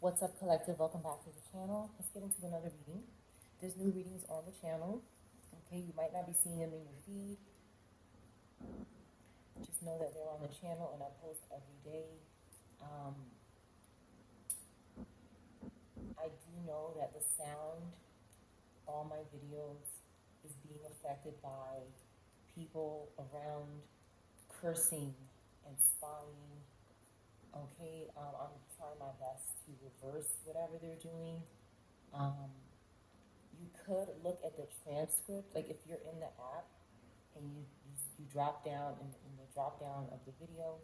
What's up, collective? Welcome back to the channel. Let's get into another reading. There's new readings on the channel. Okay, you might not be seeing them in your feed. Just know that they're on the channel and I post every day. I do know that the sound on my videos is being affected by people around cursing and spying. Okay, I'm trying my best to reverse whatever they're doing. You could look at the transcript, like if you're in the app and you drop down in the drop down of the video,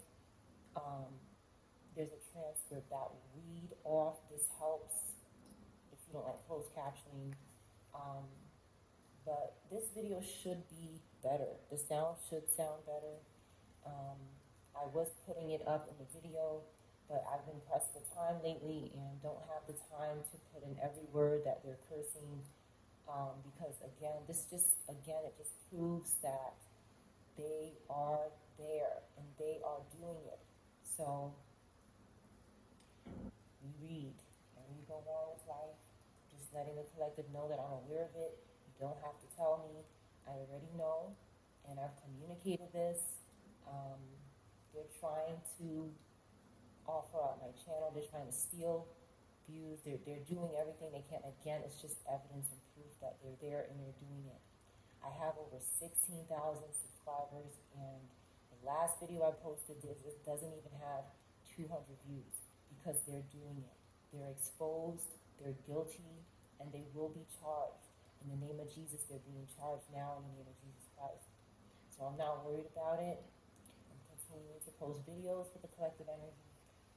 there's a transcript that will read off. This helps if you don't like closed captioning. But this video should be better. The sound should sound better. I was putting it up in the video, but I've been pressed for time lately and don't have the time to put in every word that they're cursing. Because again, it just proves that they are there and they are doing it. So we read and we go on with life, just letting the collective know that I'm aware of it. You don't have to tell me. I already know, and I've communicated this. They're trying to offer out my channel. They're trying to steal views. They're doing everything they can. Again, it's just evidence and proof that they're there and they're doing it. I have over 16,000 subscribers, and the last video I posted doesn't even have 200 views because they're doing it. They're exposed, they're guilty, and they will be charged. In the name of Jesus, they're being charged now in the name of Jesus Christ. So I'm not worried about it. I'm continuing to post videos with the collective energy,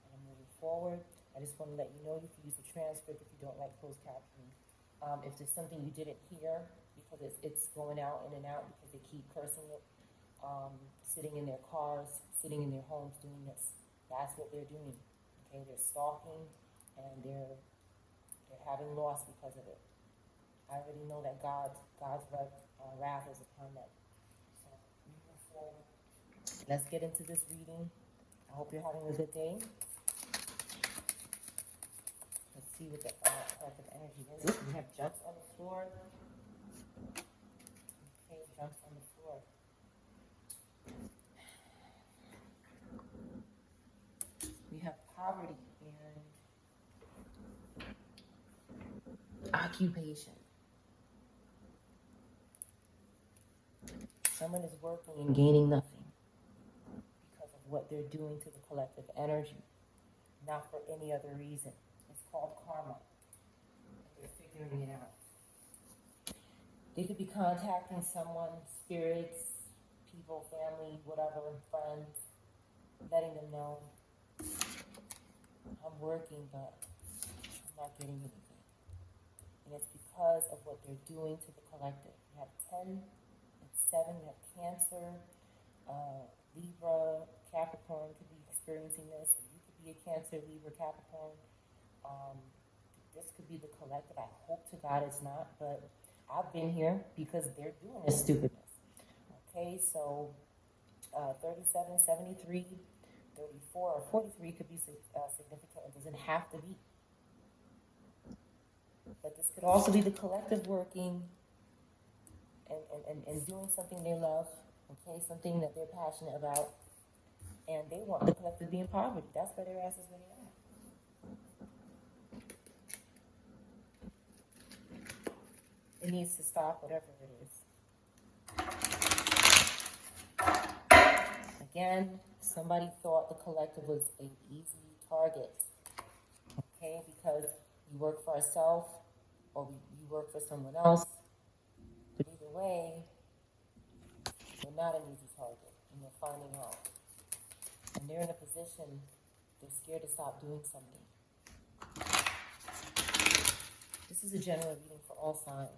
and I'm moving forward. I just want to let you know you can use the transcript if you don't like closed captioning. If there's something you didn't hear, because it's going out in and out because they keep cursing it, sitting in their cars, sitting in their homes doing this. That's what they're doing. Okay, they're stalking and they're having loss because of it. I already know that God's wrath is upon them. So moving forward, let's get into this reading. I hope you're having a good day. Let's see what the collective energy is. We have jumps on the floor. Okay, jumps on the floor. We have poverty and occupation. Someone is working and gaining nothing because of what they're doing to the collective energy, not for any other reason. It's called karma. They're figuring it out. They could be contacting someone, spirits, people, family, whatever, friends, letting them know, I'm working, but I'm not getting anything. And it's because of what they're doing to the collective. We have 10 and 7, we have Cancer, Libra, Capricorn could be experiencing this. You could be a Cancer, Libra, Capricorn. This could be the collective. I hope to God it's not, but I've been here because they're doing this stupidness. Okay, so 37, 73, 34, or 43 could be significant. It doesn't have to be. But this could also be the collective working and doing something they love, okay, something that they're passionate about, and they want the collective to be in poverty. That's where their asses really are. It needs to stop, whatever it is. Again, somebody thought the collective was an easy target, okay, because you work for ourselves or you work for someone else. But either way, they're not an easy target, and they're finding out. And they're in a position, they're scared to stop doing something. This is a general reading for all signs.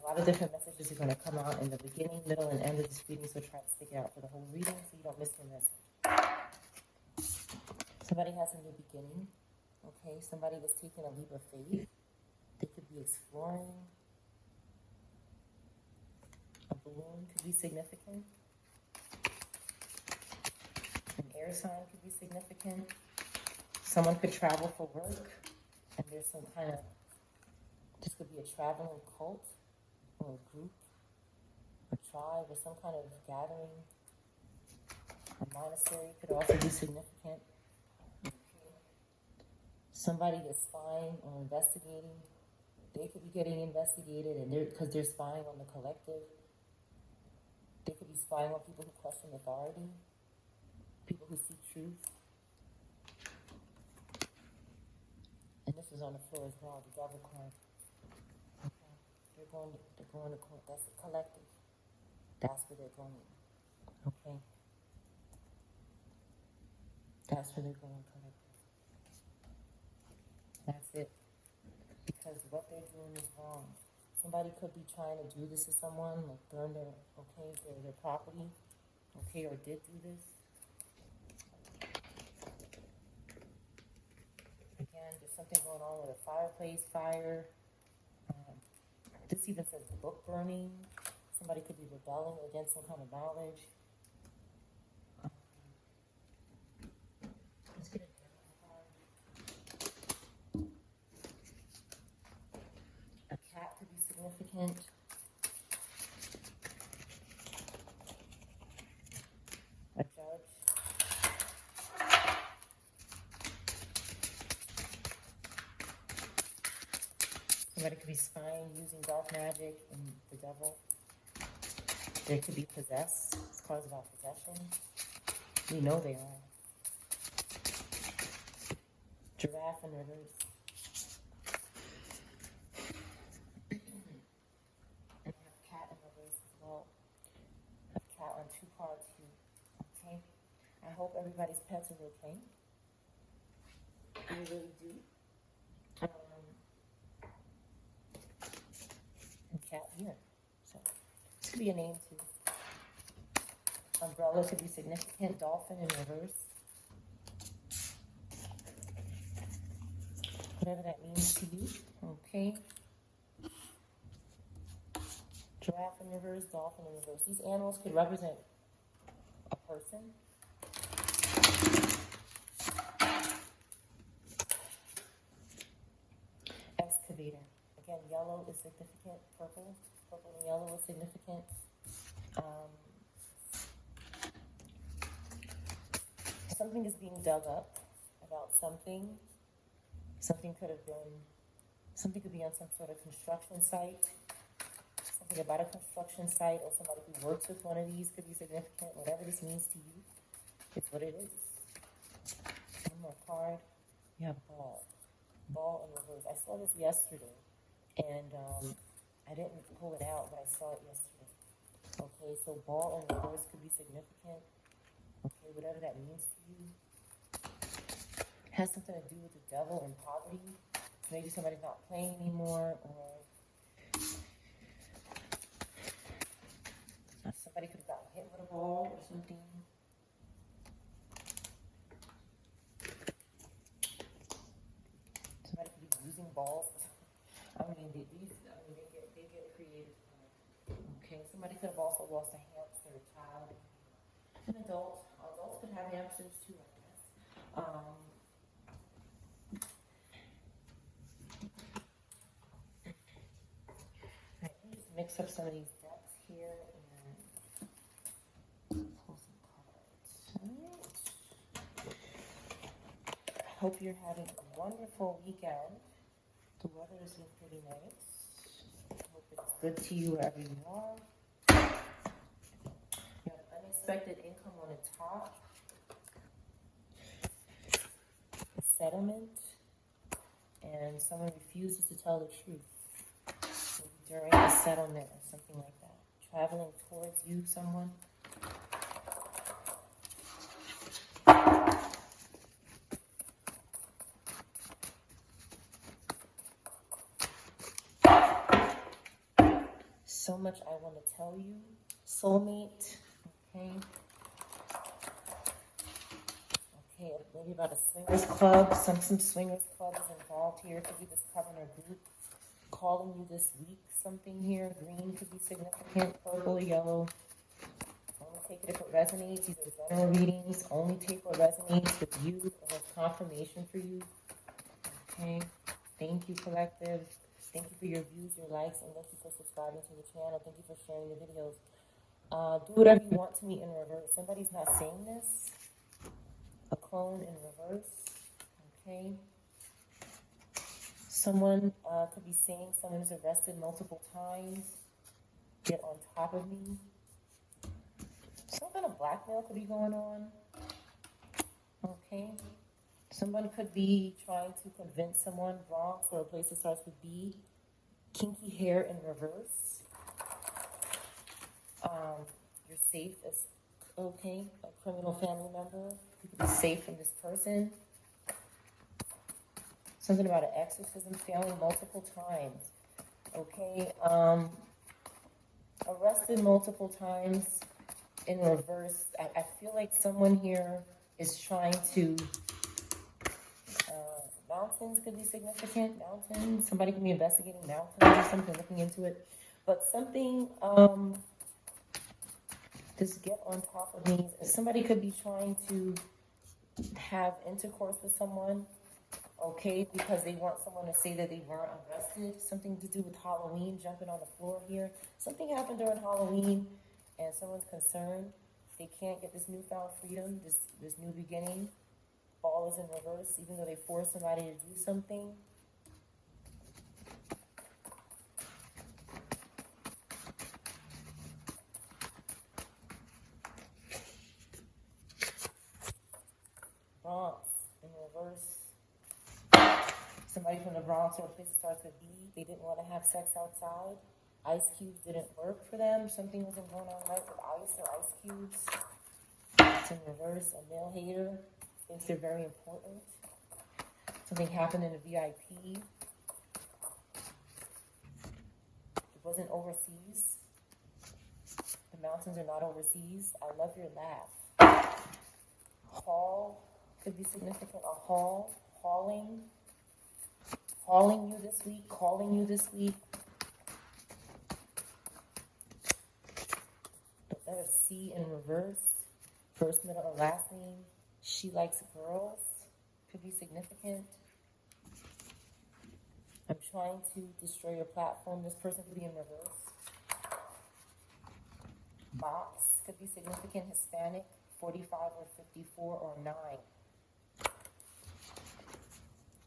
A lot of different messages are going to come out in the beginning, middle, and end of this reading, so try to stick it out for the whole reading so you don't miss your message. Somebody has a new beginning. Okay, somebody was taking a leap of faith. They could be exploring. A balloon could be significant. An air sign could be significant. Someone could travel for work, and there's some kind of, this could be a traveling cult, or a group, a tribe, or some kind of gathering. A monastery could also be significant. Okay. Somebody is spying or investigating. They could be getting investigated, and because they're spying on the collective. They could be spying on people who question authority, people who seek truth. And this is on the floor as well, the devil card. Okay. They're going to court. That's a collective. That's where they're going. Okay. That's where they're going, collective. That's it. Because what they're doing is wrong. Somebody could be trying to do this to someone, like burn their property, okay, or did do this. Again, there's something going on with a fireplace fire. This even says book burning. Somebody could be rebelling against some kind of knowledge. Let's get a devil card. A cat could be significant. A judge. Somebody could be spying using dark magic and the devil. They could be possessed. It's cards about possession. We know they are. Giraffe in reverse. And I have cat in reverse as well. I have cat on 2 cards here. Okay? I hope everybody's pets are okay. I really do. And cat here. So this could be a name too. Umbrella could be significant. Dolphin in reverse. Whatever that means to you. Okay. Giraffe in reverse, dolphin in reverse. These animals could represent a person. Excavator. Again, yellow is significant. Purple and yellow is significant. Something is being dug up about something. Something could be on some sort of construction site. Something about a construction site, or somebody who works with one of these could be significant. Whatever this means to you, it's what it is. One more card. You have ball. Ball in reverse. I saw this yesterday, and I didn't pull it out, but I saw it yesterday. Okay, so ball in reverse could be significant. Okay, whatever that means to you. Has something to do with the devil and poverty. Maybe somebody's not playing anymore, or somebody could have gotten hit with a ball or something. Somebody could be using balls. I mean, they get creative. Okay, somebody could have also lost a hamster, a child, an adult. Adults could have hamsters too, I guess. Let me just mix up some of these decks here and pull some cards. Alright. I hope you're having a wonderful weekend. The weather has been pretty nice. I hope it's good to you wherever you are. You have unexpected income on the top. Settlement. And someone refuses to tell the truth. Maybe during a settlement or something like that. Traveling towards you, someone. So much I want to tell you. Soulmate. Okay. Okay, maybe about a swingers club. Some swingers club is involved here. It could be this Covenant group calling you this week. Something here. Green could be significant. Purple, yellow. take it if it resonates. These are general readings. Only take what resonates with you and with confirmation for you. Okay. Thank you, collective. Thank you for your views, your likes, and thank you for subscribing to the channel. Thank you for sharing the videos. Do whatever you want to me in reverse. Somebody's not saying this. A clone in reverse. Okay. Someone could be saying someone is arrested multiple times. Get on top of me. Some kind of blackmail could be going on. Okay. Someone could be trying to convince someone, Bronx, or a place that starts with B. Kinky hair in reverse. You're safe as, okay, a criminal family member. You could be safe from this person. Something about an exorcism failing multiple times. Okay. Arrested multiple times in reverse. I feel like someone here is trying to, mountains could be significant. Mountains. Somebody could be investigating mountains or something, looking into it. But something, this get on top of me. Somebody could be trying to have intercourse with someone, okay, because they want someone to say that they weren't arrested. Something to do with Halloween, jumping on the floor here. Something happened during Halloween, and someone's concerned. They can't get this newfound freedom, this new beginning. Ball is in reverse, even though they force somebody to do something. Bronx in reverse. Somebody from the Bronx or a place that starts with B. They didn't want to have sex outside. Ice cubes didn't work for them. Something wasn't going on right with ice or ice cubes. It's in reverse. A male hater thinks they're very important. Something happened in a VIP. It wasn't overseas. The mountains are not overseas. I love your laugh. Haul could be significant. A haul, hauling you this week, calling you this week. The letter C in reverse. First, middle, or last name. She likes girls. Could be significant. I'm trying to destroy your platform. This person could be in reverse. Box could be significant. Hispanic. 45 or 54 or 9.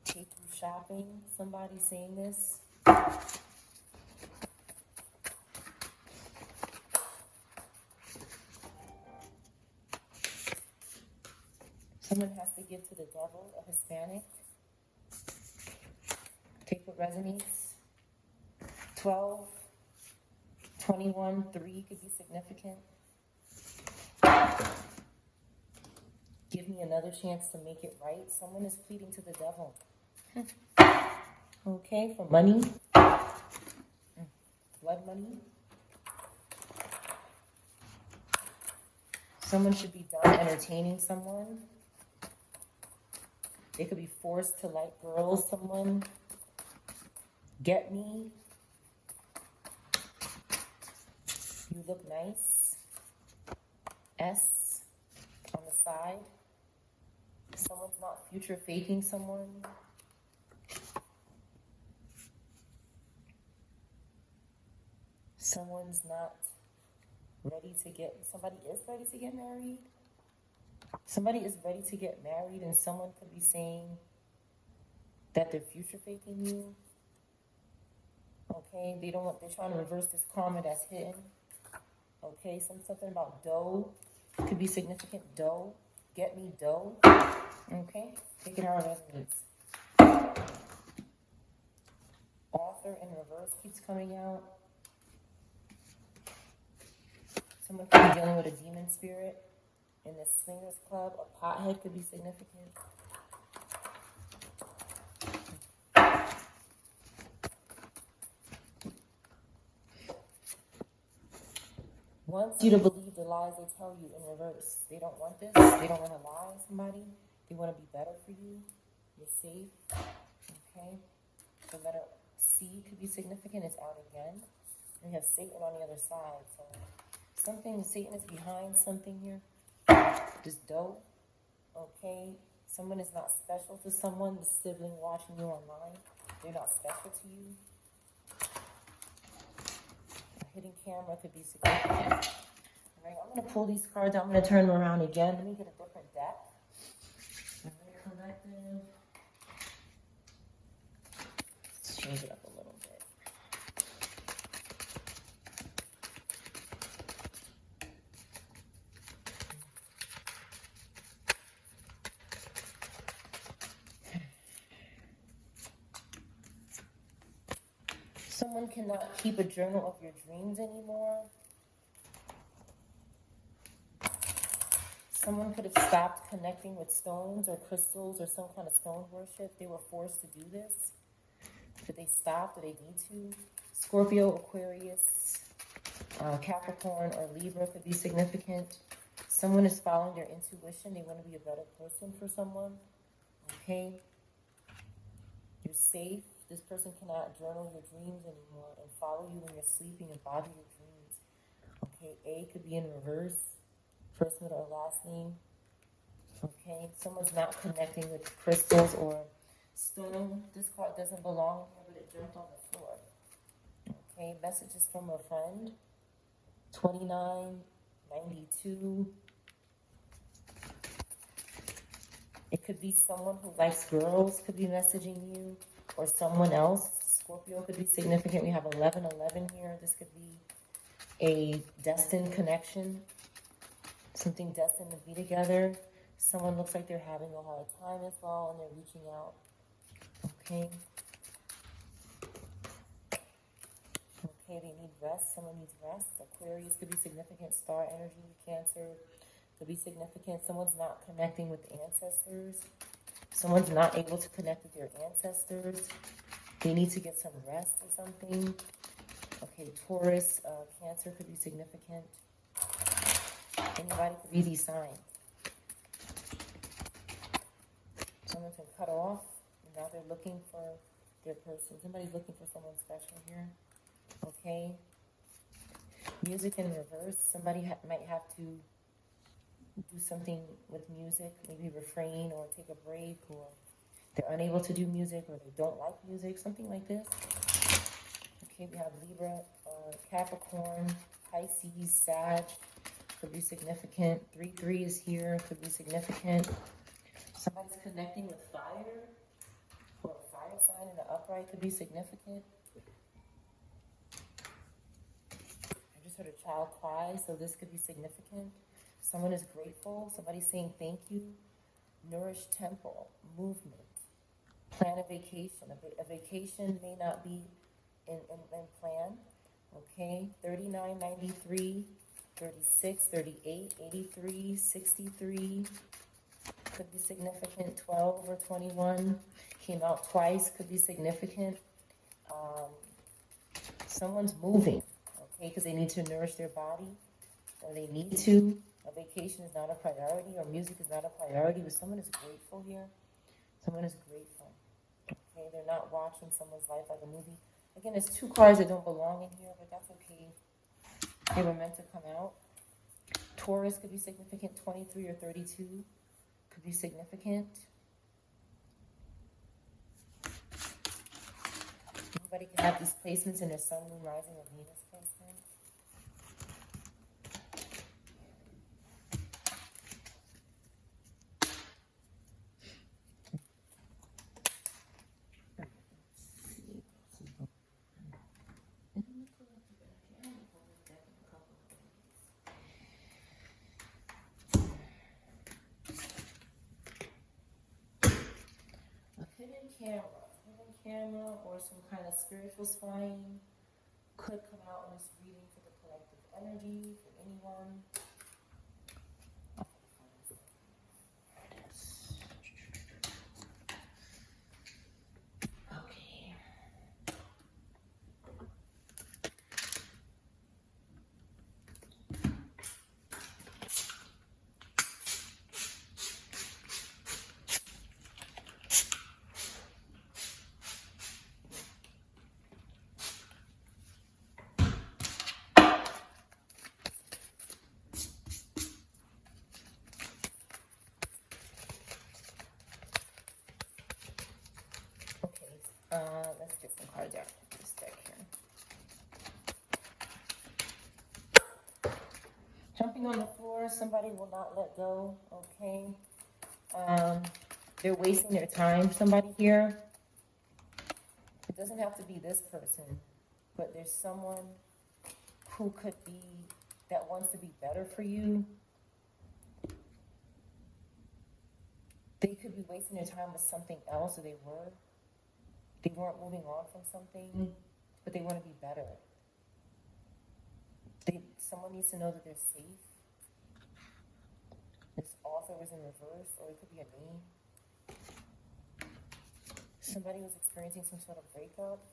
Take you shopping. Somebody saying this. Someone has to give to the devil, a Hispanic. Take what resonates. 12, 21, 3 could be significant. Give me another chance to make it right. Someone is pleading to the devil. Okay, for money. Blood money. Someone should be done entertaining someone. They could be forced to like girls. Someone. Get me. You look nice. S on the side. Someone's not future faking someone. Someone's not ready to get, somebody is ready to get married. Somebody is ready to get married, and someone could be saying that they're future faking you. Okay, they're trying to reverse this karma that's hidden. Okay, something about dough could be significant. Dough, get me dough. Okay, take it how it resonates. Author in reverse keeps coming out. Someone could be dealing with a demon spirit in the swingers club. A pothead could be significant. Wants you to believe the lies they tell you in reverse. They don't want this. They don't want to lie to somebody. They want to be better for you. You're safe. Okay. The letter C could be significant. It's out again. And we have Satan on the other side. So Something, Satan is behind something here. This dope, okay? Someone is not special to someone. The sibling watching you online, they're not special to you. A hidden camera could be significant. All right, I'm going to pull these cards out. I'm going to turn them around again. Let me get a different deck. All right, collective. Let's change it up a little bit. Someone cannot keep a journal of your dreams anymore. Someone could have stopped connecting with stones or crystals or some kind of stone worship. They were forced to do this. Did they stop? Do they need to? Scorpio, Aquarius, Capricorn, or Libra could be significant. Someone is following their intuition. They want to be a better person for someone. Okay? You're safe. This person cannot journal your dreams anymore and follow you when you're sleeping and bother your dreams. Okay? A could be in reverse. First, middle, or last name. Okay? Someone's not connecting with crystals or stone. This card doesn't belong here, but it jumped on the floor. Okay? Messages from a friend. 2992. It could be someone who likes girls could be messaging you, or someone else. Scorpio could be significant. We have 1111 here. This could be a destined connection. Something destined to be together. Someone looks like they're having a hard time as well, and they're reaching out. Okay. Okay, they need rest. Someone needs rest. Aquarius could be significant. Star energy. Cancer could be significant. Someone's not connecting with ancestors. Someone's not able to connect with their ancestors. They need to get some rest or something. Okay, Taurus, Cancer could be significant. Anybody could be these signs. Someone's been cut off, and now they're looking for their person. Somebody's looking for someone special here. Okay. Music in reverse. Somebody might have to do something with music, maybe refrain or take a break, or they're unable to do music, or they don't like music, something like this. Okay, we have Libra, Capricorn, Pisces, Sag, could be significant. 3-3 is here, could be significant. Somebody's connecting with fire, or a fire sign in the upright could be significant. I just heard a child cry, so this could be significant. Someone is grateful. Somebody's saying thank you. Nourish temple, movement. Plan a vacation. A vacation may not be in plan. Okay, 39, 93, 36, 38, 83, 63. Could be significant. 12 or 21. Came out twice. Could be significant. Someone's moving. Okay, because they need to nourish their body. Or they need to. A vacation is not a priority, or music is not a priority, but someone is grateful here. Someone is grateful. Okay, they're not watching someone's life like a movie. Again, there's two cards that don't belong in here, but that's okay. They were meant to come out. Taurus could be significant. 23 or 32 could be significant. Anybody can have these placements in their sun, moon, rising, or Venus placement. Hidden camera or some kind of spiritual spying could come out in this reading for the collective energy, for anyone. Okay. Let's get some cards out of this deck here. Jumping on the floor, somebody will not let go, okay? They're wasting their time, somebody here. It doesn't have to be this person, but there's someone who could be, that wants to be better for you. They could be wasting their time with something else, or they weren't moving on from something, but they want to be better. Someone needs to know that they're safe. This author was in reverse, or it could be a name. Somebody was experiencing some sort of breakup,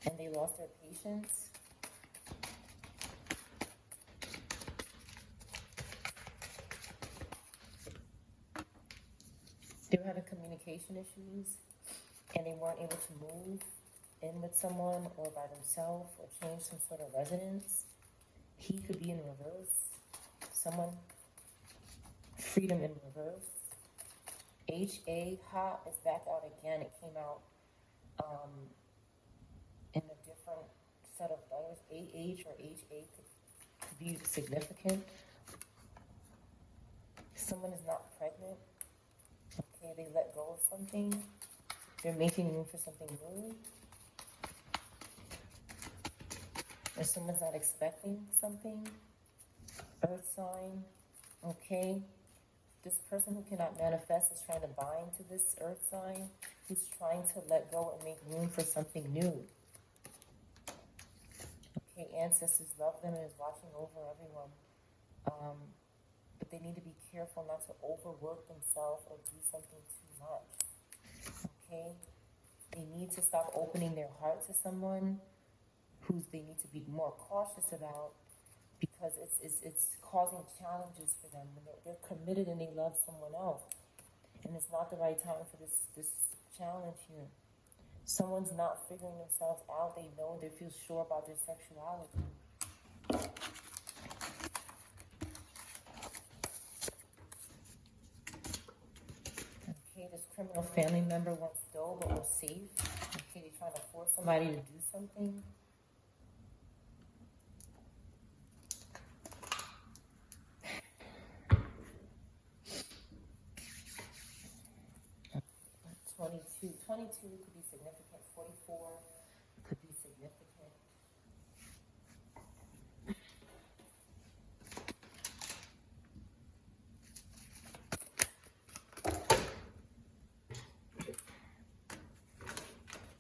and they lost their patience. They were having communication issues, and they weren't able to move in with someone or by themselves or change some sort of residence. He could be in reverse. Someone, freedom in reverse. H-A, ha, is back out again. It came out in a different set of letters. A-H or H-A could be significant. Someone is not pregnant. Okay, they let go of something. They're making room for something new. Or someone's not expecting something. Earth sign. Okay. This person who cannot manifest is trying to bind to this earth sign, who's trying to let go and make room for something new. Okay, ancestors love them and is watching over everyone. But they need to be careful not to overwork themselves or do something too much. Okay? They need to stop opening their heart to someone they need to be more cautious about, because it's causing challenges for them when they're committed and they love someone else, and it's not the right time for this challenge here. Someone's not figuring themselves out. They know, they feel sure about their sexuality. Okay, this criminal family member wants dough but was safe. Okay, they're trying to force somebody to do something. Twenty-two could be significant. 44 could be significant.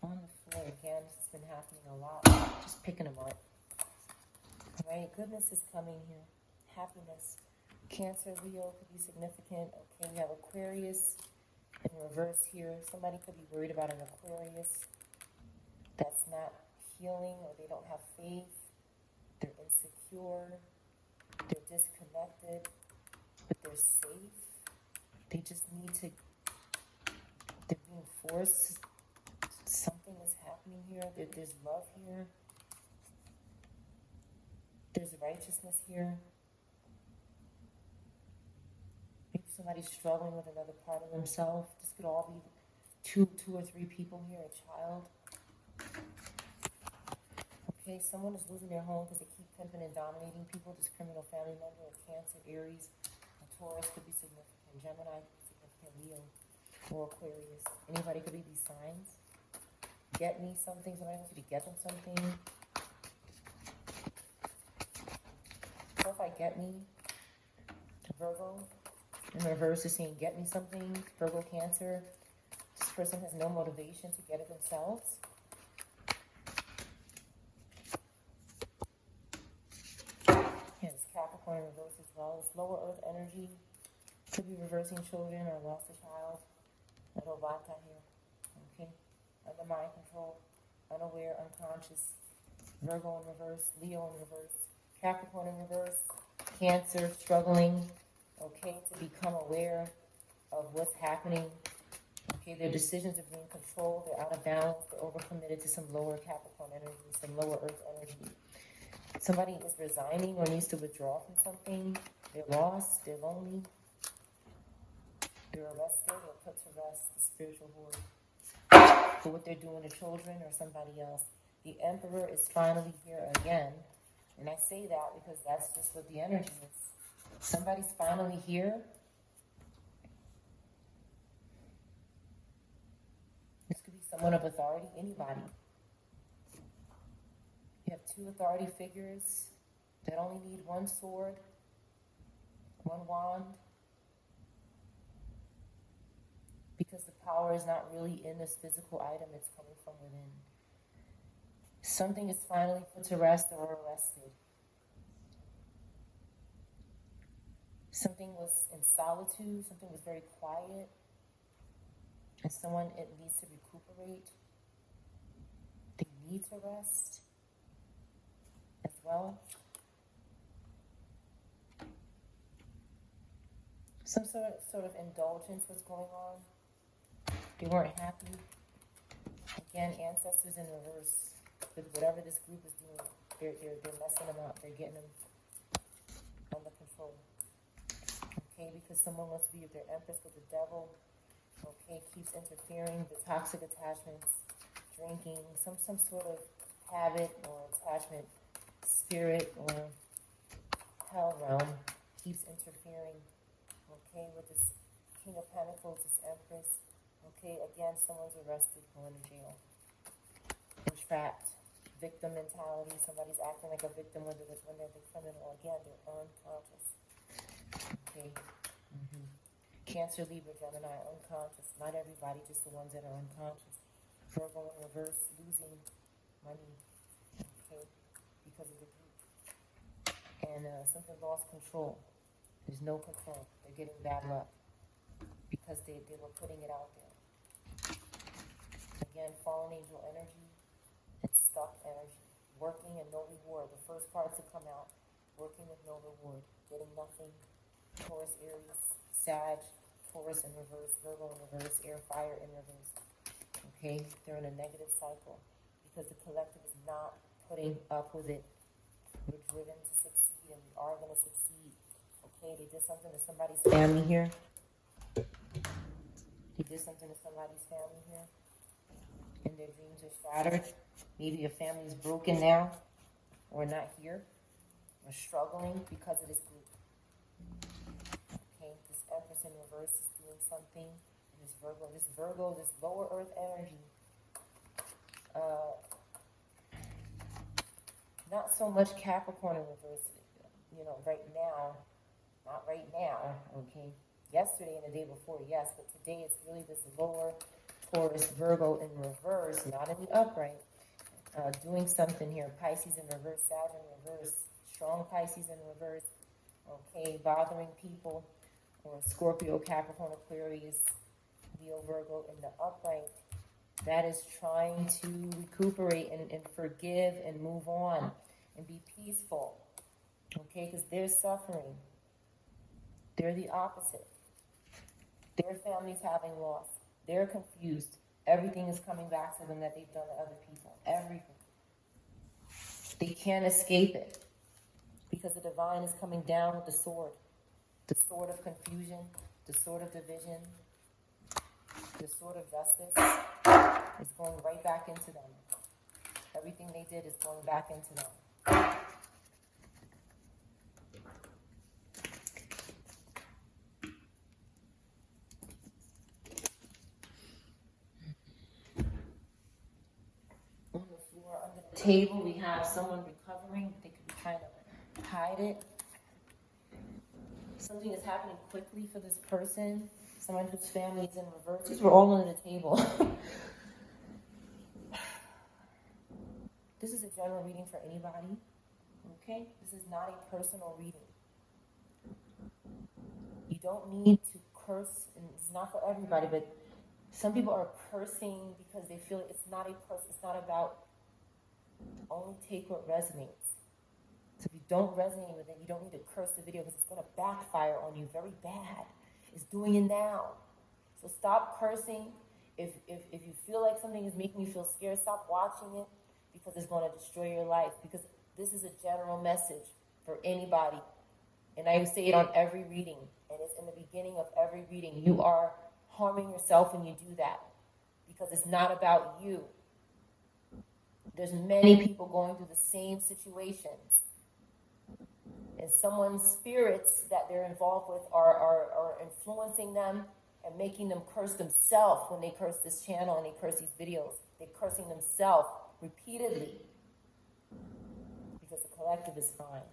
On the floor again, this has been happening a lot. Just picking them up. All right, goodness is coming here. Happiness. Cancer, Leo could be significant. Okay, we have Aquarius in reverse here. Somebody could be worried about an Aquarius that's not healing, or they don't have faith. They're insecure. They're disconnected, but they're safe. They just need to, they're being forced. Something is happening here. There's love here. There's righteousness here. Maybe somebody's struggling with another part of themselves. This could all be two or three people here, a child. Okay, someone is losing their home because they keep pimping and dominating people. This criminal family member, a Cancer, Aries, a Taurus could be significant. Gemini could be significant. Leo or Aquarius. Anybody could be these signs. Get me something. Somebody wants you to get them something. So if I get me, Virgo, in reverse is saying get me something. Virgo, Cancer. This person has no motivation to get it themselves. Yeah, this Capricorn in reverse as well. This lower earth energy could be reversing children or lost a child. Little Vata here. Okay? Under mind control. Unaware, unconscious. Virgo in reverse. Leo in reverse. Capricorn in reverse. Cancer, struggling. Okay, to become aware of what's happening. Okay, their decisions are being controlled. They're out of balance. They're overcommitted to some lower Capricorn energy, some lower earth energy. Somebody is resigning or needs to withdraw from something. They're lost. They're lonely. They're arrested or put to rest. The spiritual horde. for what they're doing to children or somebody else. The Emperor is finally here again. And I say that because that's just what the energy is. Somebody's finally here. This could be someone of authority, anybody. You have two authority figures that only need one sword, one wand, because the power is not really in this physical item, it's coming from within. Something is finally put to rest or arrested. Something was in solitude, something was very quiet, and someone, it needs to recuperate. They need to rest as well. Some sort of indulgence was going on. They weren't happy. Again, ancestors in reverse. With whatever this group is doing, they're messing them up. They're getting them under control. Okay, because someone wants to be with their empress, but the devil, okay, keeps interfering. The toxic attachments, drinking, some sort of habit or attachment, spirit or hell realm keeps interfering. Okay, with this King of Pentacles, this Empress. Okay, again, someone's arrested, going to jail. And trapped. Victim mentality. Somebody's acting like a victim when they're the criminal. Again, they're unconscious. Okay. Cancer, Libra, Gemini, unconscious. Not everybody, just the ones that are unconscious. Virgo in reverse, losing money. Okay, because of the group. And something lost control. There's no control. They're getting bad luck because they were putting it out there. Again, fallen angel energy and stuck energy. Working and no reward. The first cards to come out. Working with no reward. Getting nothing. Taurus, Aries, Sag, Taurus in reverse, Virgo in reverse, air, fire in reverse. Okay? They're in a negative cycle because the collective is not putting up with it. We're driven to succeed and we are going to succeed. Okay? They did something to somebody's family here. They did something to somebody's family here. And their dreams are shattered. Maybe your family is broken now or not here or struggling because of this group. Okay? This Empress in reverse is doing something. And this Virgo, this lower earth energy, not so much Capricorn in reverse, right now, not right now, okay? Yesterday and the day before, yes, but today it's really this lower Taurus, Virgo in reverse, not in the upright, doing something here. Pisces in reverse, Sag in reverse, strong Pisces in reverse, okay, bothering people, or Scorpio, Capricorn, Aquarius, Leo, Virgo in the upright. That is trying to recuperate and forgive and move on and be peaceful, okay, because they're suffering. They're the opposite. Their family's having loss. They're confused. Everything is coming back to them that they've done to other people. Everything. They can't escape it because the divine is coming down with the sword. The sword of confusion, the sword of division, the sword of justice is going right back into them. Everything they did is going back into them. On the floor, under the table, we have someone recovering. They could be trying to hide it. Something is happening quickly for this person. Someone whose family is in reverse. These were all under the table. This is a general reading for anybody. Okay? This is not a personal reading. You don't need to curse, and it's not for everybody, but some people are cursing because they feel it's not a person. It's not about, only take what resonates. So if you don't resonate with it, you don't need to curse the video because it's going to backfire on you very bad. It's doing it now. So stop cursing. If you feel like something is making you feel scared, stop watching it because it's going to destroy your life. Because this is a general message for anybody. And I say it on every reading. And it's in the beginning of every reading. You are harming yourself when you do that. because it's not about you. There's many people going through the same situations. And someone's spirits that they're involved with are influencing them and making them curse themselves when they curse this channel and they curse these videos. They're cursing themselves repeatedly because the collective is fine.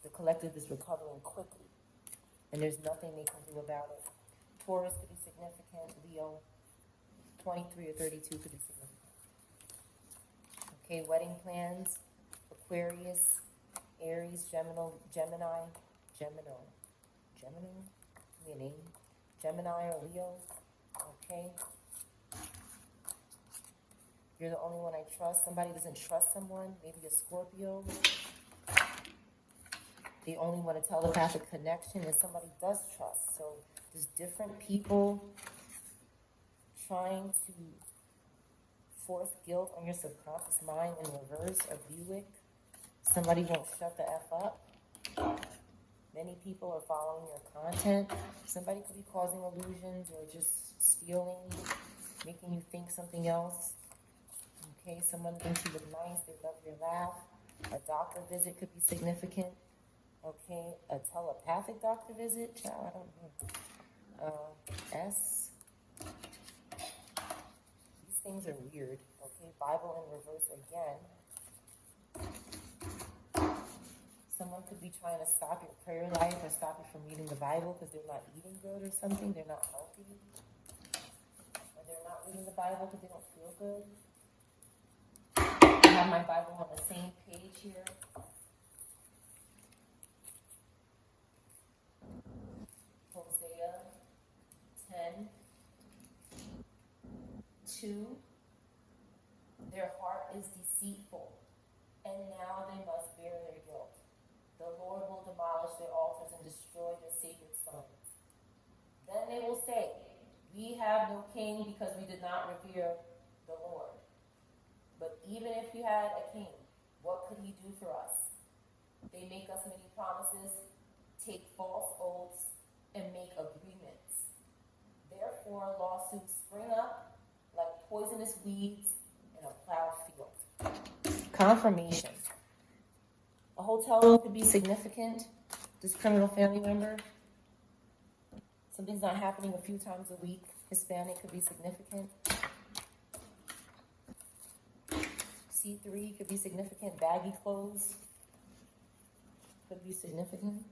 The collective is recovering quickly, and there's nothing they can do about it. Taurus could be significant. Leo, 23 or 32 could be significant. Okay, wedding plans. Aquarius, Aries, Gemini. Give me a name. Gemini or Leo. Okay. You're the only one I trust. Somebody doesn't trust someone. Maybe a Scorpio. They only want a telepathic connection, and somebody does trust. So there's different people trying to force guilt on your subconscious mind in reverse, a Buick. Somebody won't shut the F up. Many people are following your content. Somebody could be causing illusions or just stealing, making you think something else. Okay, someone thinks you look nice, they love your laugh. A doctor visit could be significant. Okay, a telepathic doctor visit, child, I don't know. S. These things are weird. Okay, Bible in reverse again. Someone could be trying to stop your prayer life or stop you from reading the Bible because they're not eating good or something. They're not healthy. Or they're not reading the Bible because they don't feel good. I have my Bible on the same page here. Hosea 10:2. Their heart is deceitful, and now they must bear their guilt. The Lord will demolish their altars and destroy their sacred stones. Then they will say, we have no king because we did not revere the Lord. But even if we had a king, what could he do for us? They make us many promises, take false oaths, and make agreements. Therefore, lawsuits spring up like poisonous weeds in a plowed field. Confirmation. A hotel room could be significant. This criminal family member. Something's not happening a few times a week. Hispanic could be significant. C3 could be significant. Baggy clothes could be significant.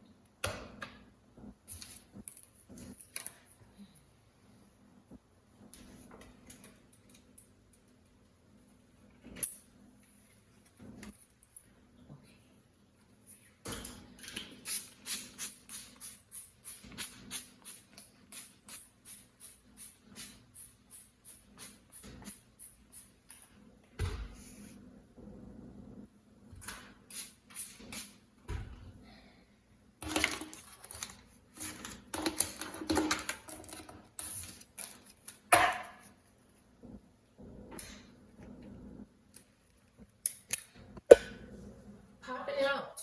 Popping out.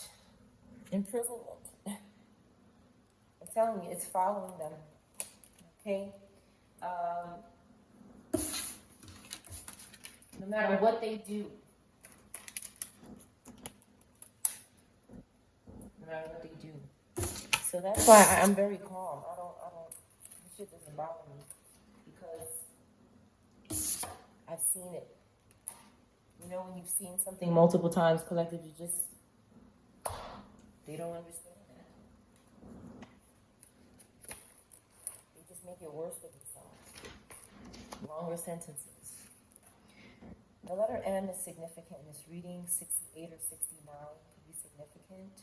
Imprisonment. I'm telling you, it's following them. Okay? No matter what they do. No matter what they do. So that's why I'm very calm. I don't, this shit doesn't bother me. Because I've seen it. You know, when you've seen something multiple times, collective, they don't understand that. They just make it worse for themselves. Longer sentences. The letter M is significant in this reading. 68 or 69 could be significant.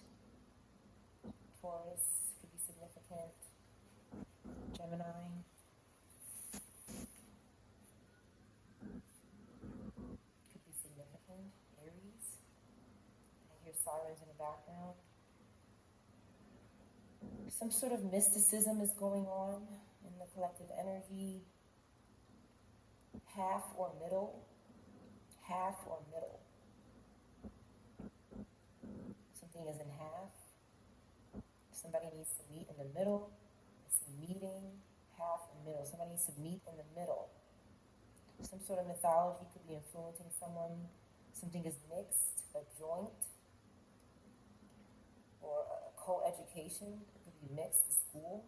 Taurus could be significant. Gemini. Could be significant. Aries. I hear sirens in the background. Some sort of mysticism is going on in the collective energy. Half or middle. Half or middle. Something is in half. Somebody needs to meet in the middle. I see meeting, half, and middle. Somebody needs to meet in the middle. Some sort of mythology could be influencing someone. Something is mixed, a joint, or a co-education. It could be mixed, a school.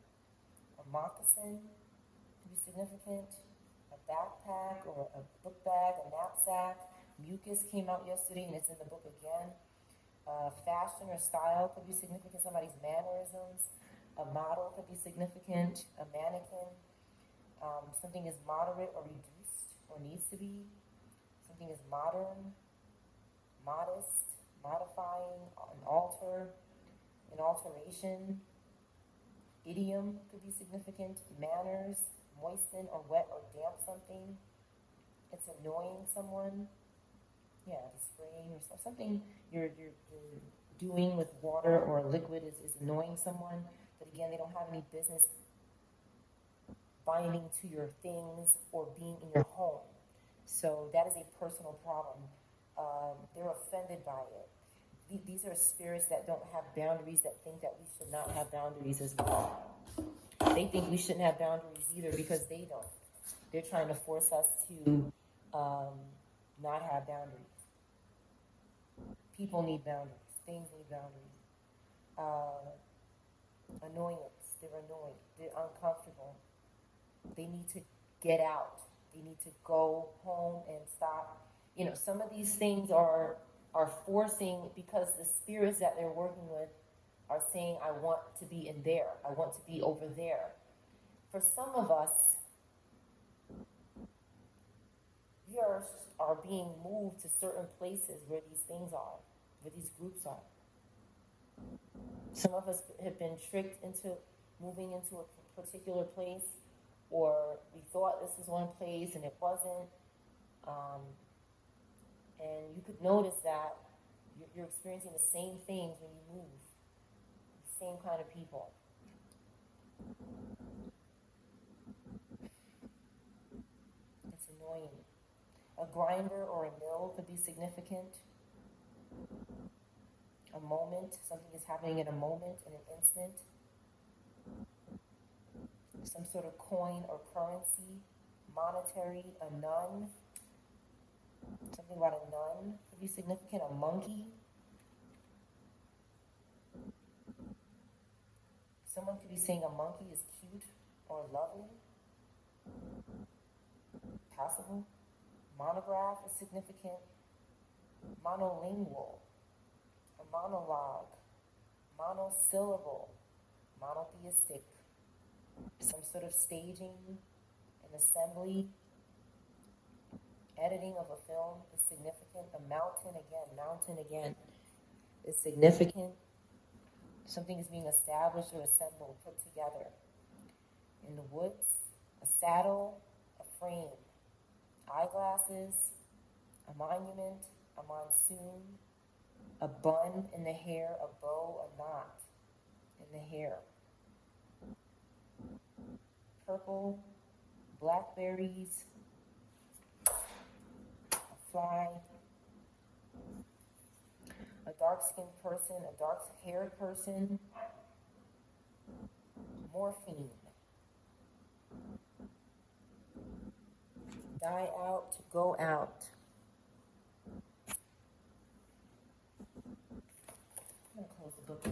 A moccasin could be significant. A backpack or a book bag, a knapsack. Mucus came out yesterday and it's in the book again. Fashion or style could be significant. Somebody's mannerisms. A model could be significant. A mannequin. Something is moderate or reduced or needs to be. Something is modern, modest, modifying, an alter, an alteration. Idiom could be significant. Manners, moisten or wet or damp something. It's annoying someone. Yeah, the spraying or something you're doing with water or liquid is annoying someone. But again, they don't have any business binding to your things or being in your home. So that is a personal problem. They're offended by it. These are spirits that don't have boundaries, that think that we should not have boundaries as well. They think we shouldn't have boundaries either because they don't. They're trying to force us to not have boundaries. People need boundaries. Things need boundaries. Annoyance. They're annoying. They're uncomfortable. They need to get out. They need to go home and stop. Some of these things are forcing, because the spirits that they're working with are saying, I want to be in there. I want to be over there. For some of us, we are being moved to certain places where these things are, where these groups are. Some of us have been tricked into moving into a particular place, or we thought this was one place and it wasn't. And you could notice that you're experiencing the same things when you move. The same kind of people. It's annoying. A grinder or a mill could be significant. A moment, something is happening in a moment, in an instant. Some sort of coin or currency, monetary, a nun. Something about a nun could be significant. A monkey. Someone could be saying a monkey is cute or lovely. Possible. Monograph is significant. Monolingual. A monologue. Monosyllable. Monotheistic. Some sort of staging, an assembly. Editing of a film is significant. A mountain again is significant. Something is being established or assembled, put together. In the woods, a saddle, a frame. Eyeglasses, a monument, a monsoon, a bun in the hair, a bow, a knot in the hair. Purple, blackberries, a fly, a dark-skinned person, a dark-haired person, morphine, die out, go out. I'm going to close the book now.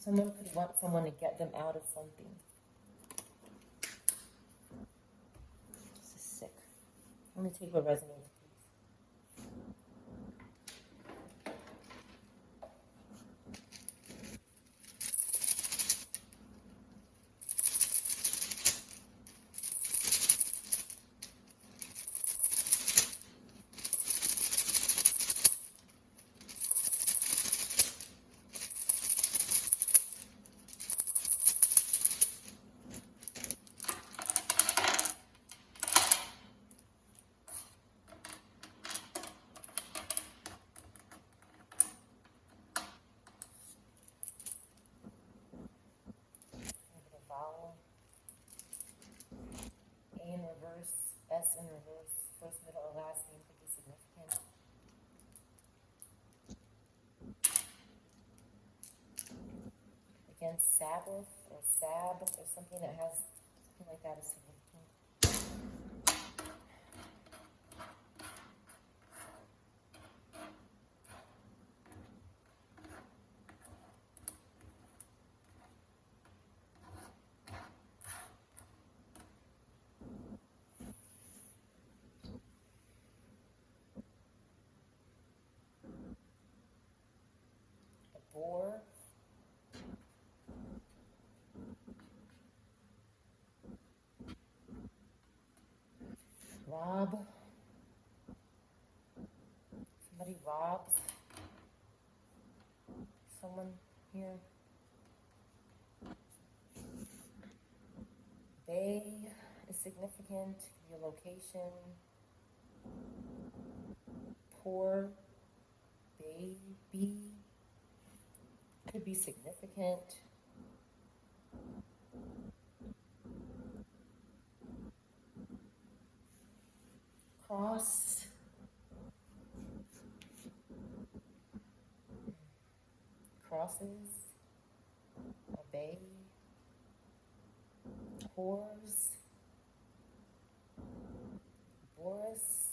Someone could want someone to get them out of something. This is sick. Let me take what resonates, please. A in reverse, S in reverse, first, middle, or last name could be significant. Again, Sabbath or Sab or something that has something like that is significant. Boar, rob, somebody robs someone here. Bay is significant, your location. Poor baby could be significant. Cross, crosses, obey, whores, Boris,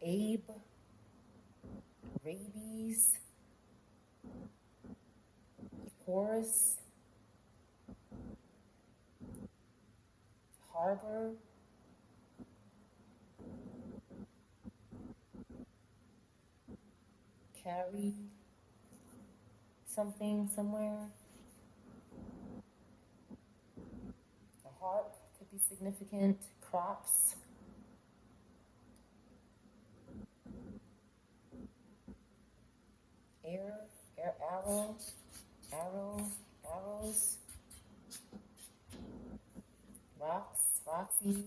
Abe, rabies, Horace, harbor, carry something somewhere. The harp could be significant. Crops. Arrows. Roxy.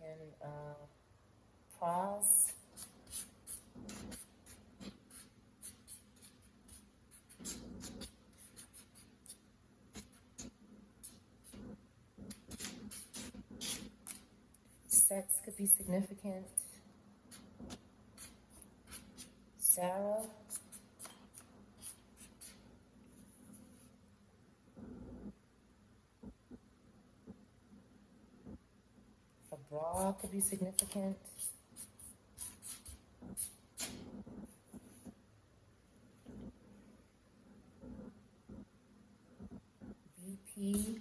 Again, pros. Sex could be significant. Sarah. A bra could be significant. BP.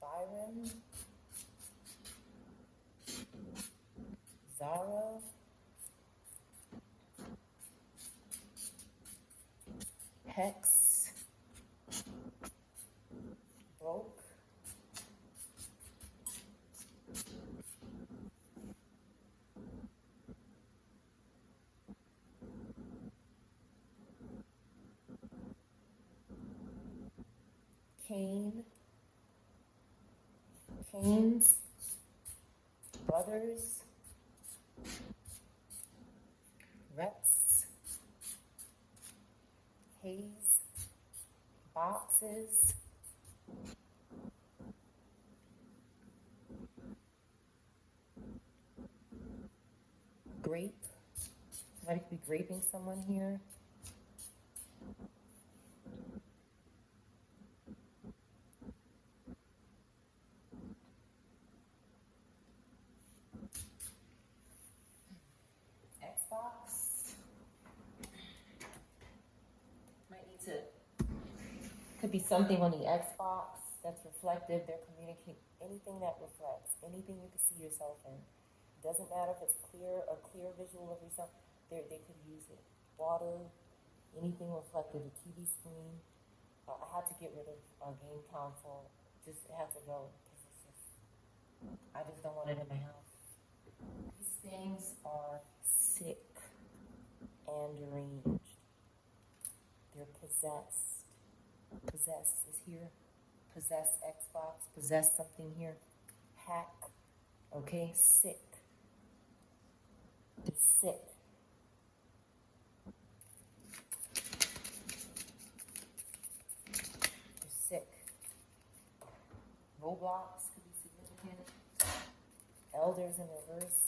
Byron. Zara. Hex. Broke. Canes. Brothers. Reps. Haze. Boxes. Grape. Somebody could be graping someone here. Xbox. Could be something on the Xbox that's reflective. They're communicating anything that reflects, anything you can see yourself in. It doesn't matter if it's a clear visual of yourself. They could use it. Water, anything reflective, a TV screen. I had to get rid of our game console. It had to go because I just don't want it in my house. These things are sick and deranged. They're possessed. Possess is here. Possess Xbox. Possess something here. Hack. Okay? Sick. They're sick. They're sick. Roblox could be significant. Elders in reverse.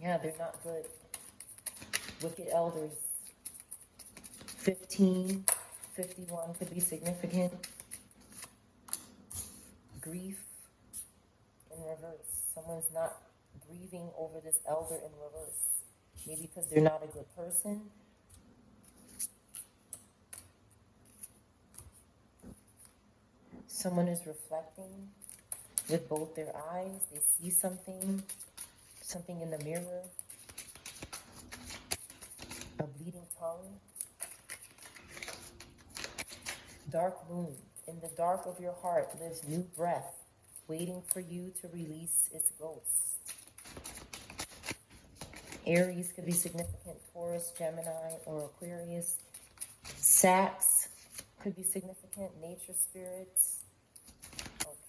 Yeah, they're not good. Wicked elders. 15, 51 could be significant. Grief in reverse. Someone's not grieving over this elder in reverse. Maybe because they're not a good person. Someone is reflecting with both their eyes. They see something in the mirror. A bleeding tongue. Dark moon. In the dark of your heart lives new breath, waiting for you to release its ghost. Aries could be significant. Taurus, Gemini, or Aquarius. Sacs could be significant. Nature spirits.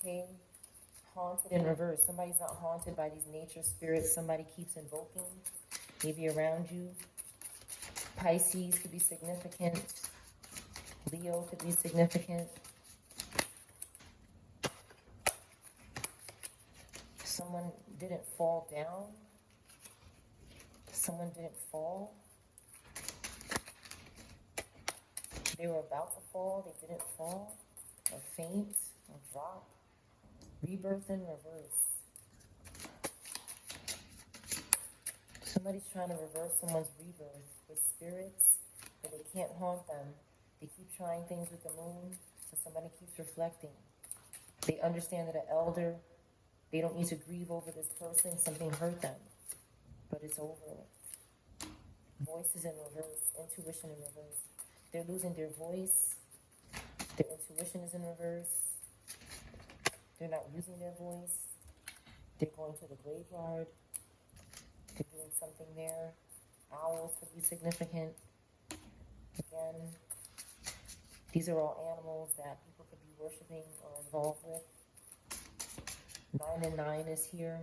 Okay. Haunted in reverse. Somebody's not haunted by these nature spirits. Somebody keeps invoking. Maybe around you. Pisces could be significant. Leo could be significant. Someone didn't fall down. Someone didn't fall. They were about to fall. They didn't fall. Or faint. Or drop. Rebirth in reverse. Somebody's trying to reverse someone's rebirth with spirits, but they can't haunt them. They keep trying things with the moon, so somebody keeps reflecting. They understand that an elder, they don't need to grieve over this person. Something hurt them, but it's over. Voices in reverse, intuition in reverse. They're losing their voice. Their intuition is in reverse. They're not using their voice. They're going to the graveyard. They're doing something there. Owls could be significant. Again, these are all animals that people could be worshiping or involved with. 9 and 9 is here.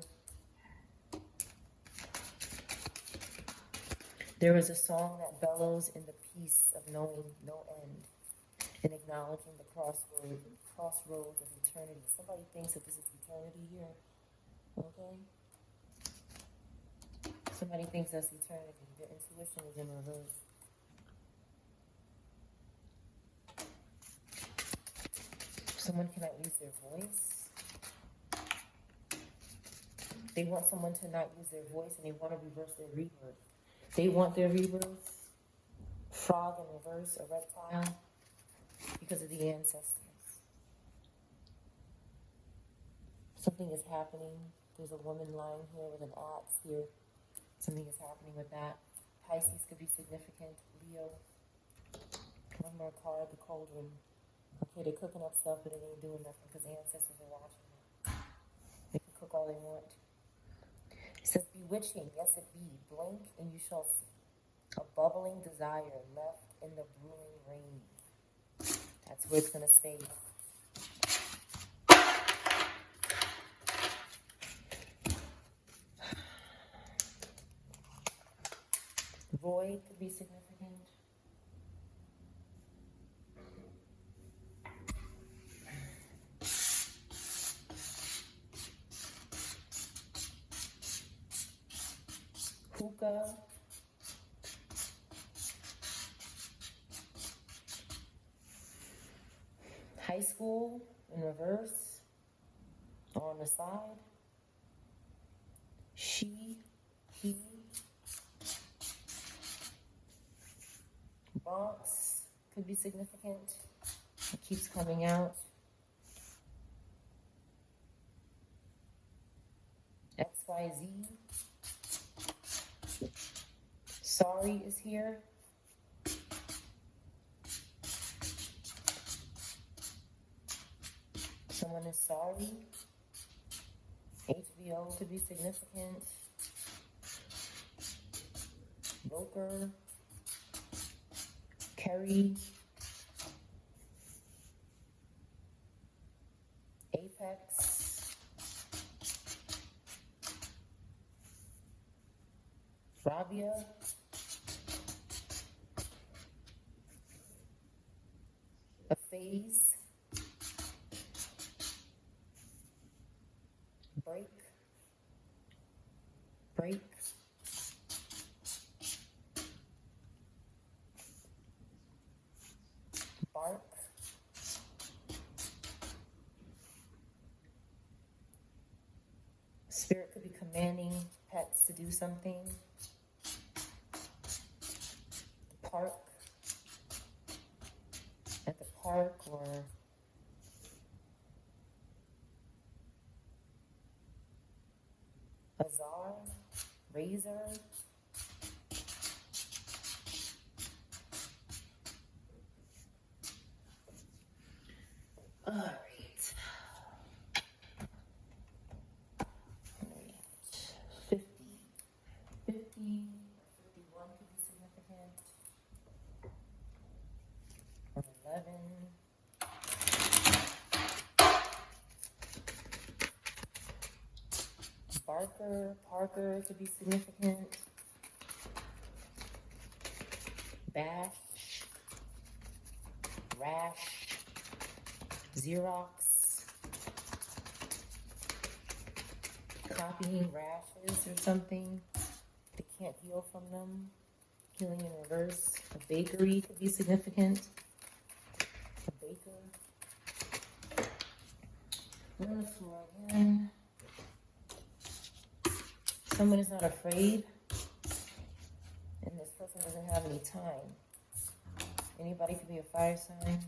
There is a song that bellows in the peace of knowing no end and acknowledging the crossroads of eternity. Somebody thinks that this is eternity here. Okay? Somebody thinks that's eternity. Their intuition is in reverse. Someone cannot use their voice. They want someone to not use their voice and they want to reverse their rebirth. They want their rebirth. Frog in reverse, a reptile, because of the ancestors. Something is happening. There's a woman lying here with an axe here. Something is happening with that. Pisces could be significant. Leo. One more card, the cauldron. Okay, they're cooking up stuff, but it ain't doing nothing because the ancestors are watching it. They can cook all they want. It says, bewitching, yes it be. Blink and you shall see. A bubbling desire left in the brewing rain. That's where it's going to stay. Void could be significant. Hookah. High school in reverse. Or on the side. She, he. Bronx could be significant. It keeps coming out. XYZ. Sorry is here. Someone is sorry. HBO could be significant. Broker. Kerry. Apex. Rabia. A phase. Spirit could be commanding pets to do something. The park, at the park, or bazaar, razor. All right. 50, 50, 51 could be significant. Or 11. Parker could be significant. Bash, rash, Xerox, copying rashes or something. They can't heal from them. Healing in reverse. A bakery could be significant. A baker. We're on the floor again. Someone is not afraid, and this person doesn't have any time. Anybody could be a fire sign.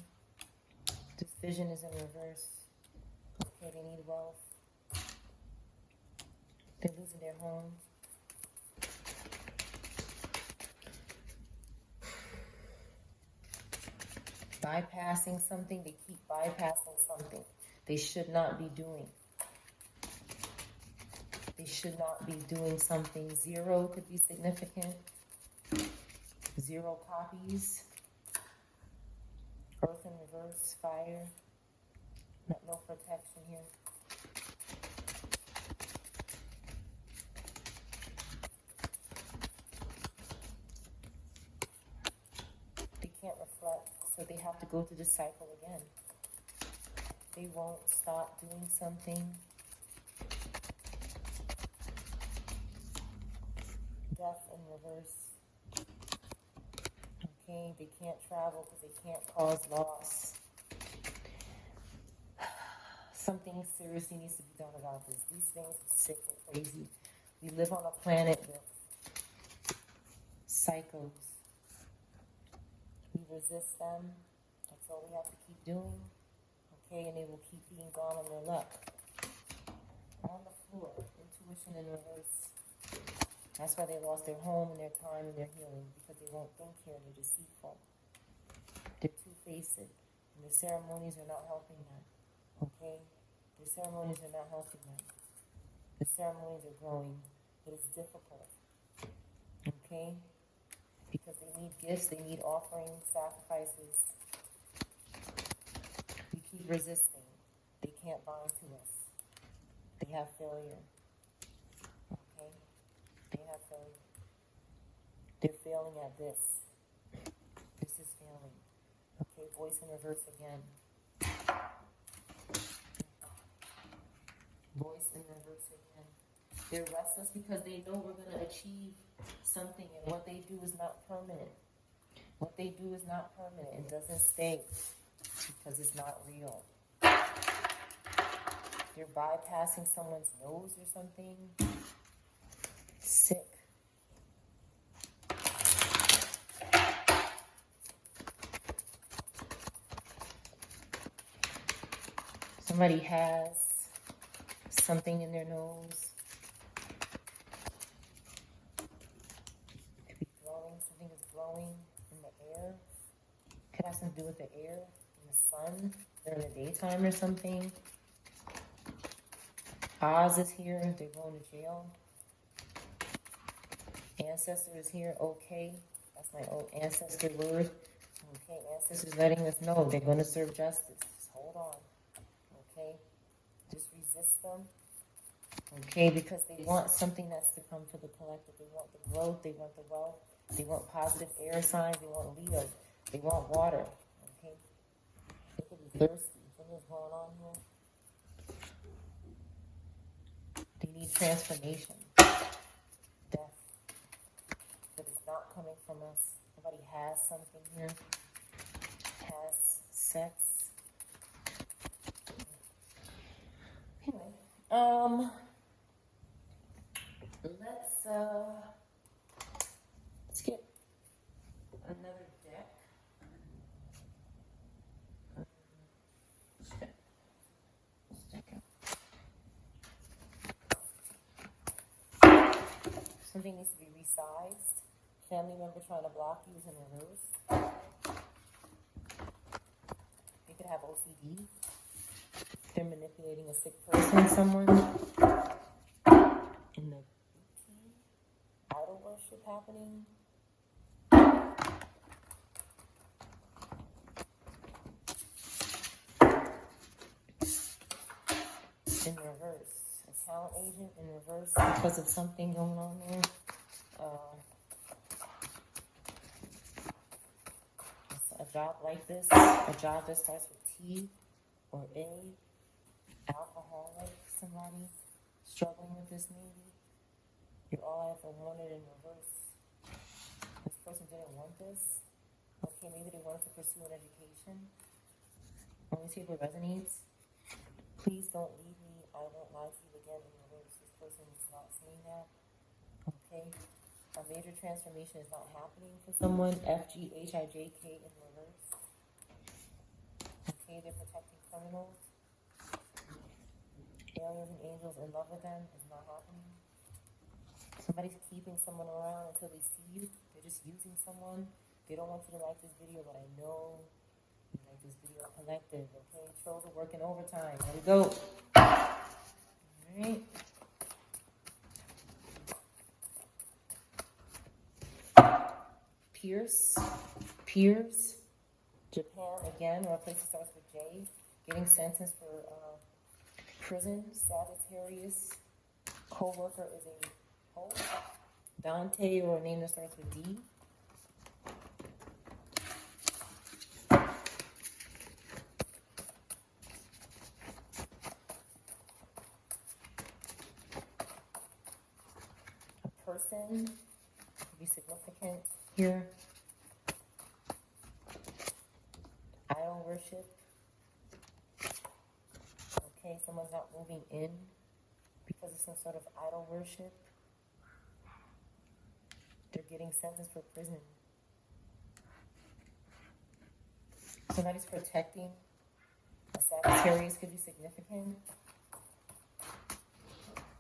This vision is in reverse. Okay, they need wealth. They're losing their home. Bypassing something, they keep bypassing something they should not be doing. They should not be doing something. 0 could be significant. 0 copies. Earth in reverse, fire. No protection here. They can't reflect, so they have to go through the cycle again. They won't stop doing something. Death in reverse. Okay, they can't travel because they can't cause loss. Something seriously needs to be done about this. These things are sick and crazy. We live on a planet with cycles. We resist them. That's all we have to keep doing. Okay, and they will keep being gone on their luck. On the floor, intuition in reverse. That's why they lost their home and their time and their healing, because they won't think here. They're deceitful. They're two-faced, and the ceremonies are not helping them. Okay? The ceremonies are not helping them. The ceremonies are growing, but it's difficult. Okay? Because they need gifts, they need offerings, sacrifices. We keep resisting. They can't bind to us. They have failure. Okay? They have failure. They're failing at this. This is failing. Okay, voice in reverse again. Voice in reverse again. They're restless because they know we're going to achieve something, and what they do is not permanent. What they do is not permanent. It doesn't stay because it's not real. They're bypassing someone's nose or something. Sick. Somebody has something in their nose. Could be glowing. Something is glowing in the air. Could have something to do with the air, in the sun, during the daytime or something. Oz is here. They're going to jail. Ancestor is here. Okay. That's my old ancestor word. Okay. Ancestors letting us know they're going to serve justice. Just hold on. Okay. Just resist them. Okay. Because they want something that's to come for the collective. They want the growth. They want the wealth. They want positive air signs. They want Leo. They want water. Okay. They could be thirsty. Something's going on here. They need transformation. Death. But it's not coming from us. Somebody has something here. Has sex. Anyway. Let's get another deck. Something needs to be resized. Family member trying to block you is in reverse. You could have OCD. They're manipulating a sick person, someone. In the idol worship happening. In reverse. A talent agent in reverse because of something going on there. A job like this, a job that starts with T or A, alcoholic, somebody struggling with this maybe. You're all I ever wanted in reverse. This person didn't want this. Okay, maybe they wanted to pursue an education. Let me see if it resonates. Please don't leave me. I won't lie to you again in reverse. This person is not saying that. Okay. A major transformation is not happening for someone. FGHIJK in reverse. Okay, they're protecting criminals. Aliens and angels in love with them is not happening. Somebody's keeping someone around until they see you. They're just using someone. They don't want you to like this video, but I know you like this video collective. Okay, trolls are working overtime. There we go. Alright. Pierce, Japan again, or a place that starts with J, getting sentenced for prison. Sagittarius, co-worker is a hoe. Dante, or a name that starts with D. A person could be significant here. Idol worship. Okay, someone's not moving in because of some sort of idol worship. They're getting sentenced for prison. Somebody's protecting. A Sagittarius could be significant.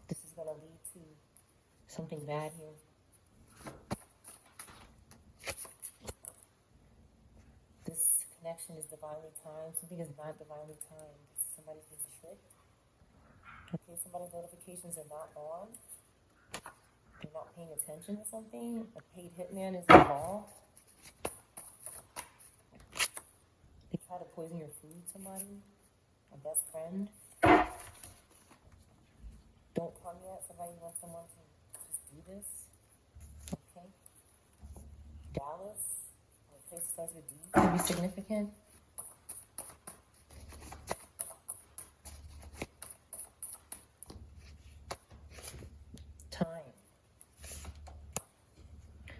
This is going to lead to something bad here. This connection is divinely timed. Something is not divinely timed. Somebody's being tricked. Okay, somebody's notifications are not on. They're not paying attention to something. A paid hitman is involved. They try to poison your food, somebody. A best friend. Don't come yet. Somebody wants someone to just do this. Okay. Dallas. A place that starts with D. Could be significant. Time.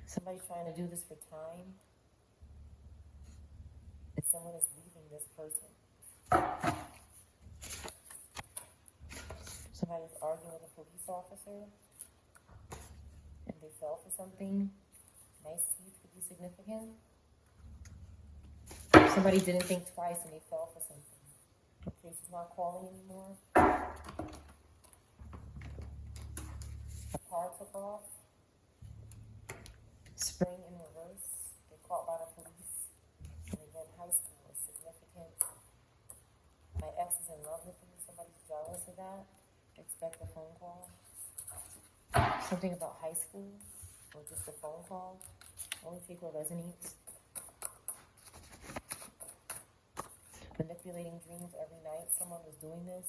Somebody's trying to do this for time. And someone is leaving this person. Somebody's arguing with a police officer. And they fell for something. Nice teeth could be significant. Somebody didn't think twice and they fell for something. Okay, she's not calling anymore. A car took off. Spring in reverse. They're caught by the police. And again, high school is significant. My ex is in love with you. Somebody's jealous of that. Expect a phone call. Something about high school or just a phone call. Only take what resonates. Manipulating dreams every night. Someone was doing this.